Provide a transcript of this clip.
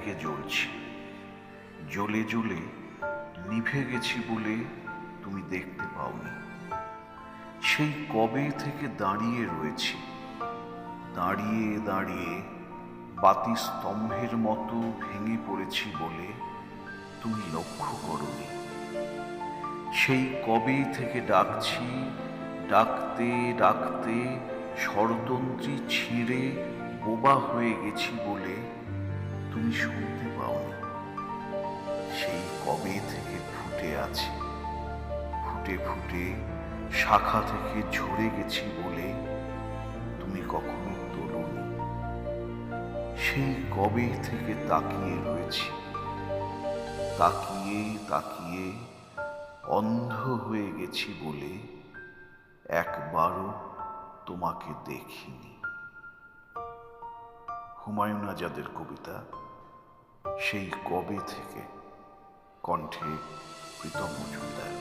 থেকে জ্বলছি, জ্বলে জ্বলে নিভে গেছি বলে তুমি দেখতে পাওনি। সেই কবে থেকে দাঁড়িয়ে রয়েছি, দাঁড়িয়ে দাঁড়িয়ে বাতি স্তম্ভের মতো ভেঙে পড়েছি বলে তুমি লক্ষ্য করোনি। সেই কবে থেকে ডাকছি, ডাকতে ডাকতে স্বরতন্ত্রী ছিঁড়ে বোবা হয়ে গেছি বলে তুমি শুনতে পাওনি। সেই কবে থেকে ফুটে আছি, ফুটে ফুটে শাখা থেকে ঝরে গেছি বলে তুমি কখনো তোলোনি। সেই কবে থেকে তাকিয়ে রয়েছি, তাকিয়ে তাকিয়ে অন্ধ হয়ে গেছি বলে একবারও তোমাকে দেখিনি। হুমায়ুন আজাদের কবিতা সেই কবে থেকে, কণ্ঠে প্রীতম মজুমদার।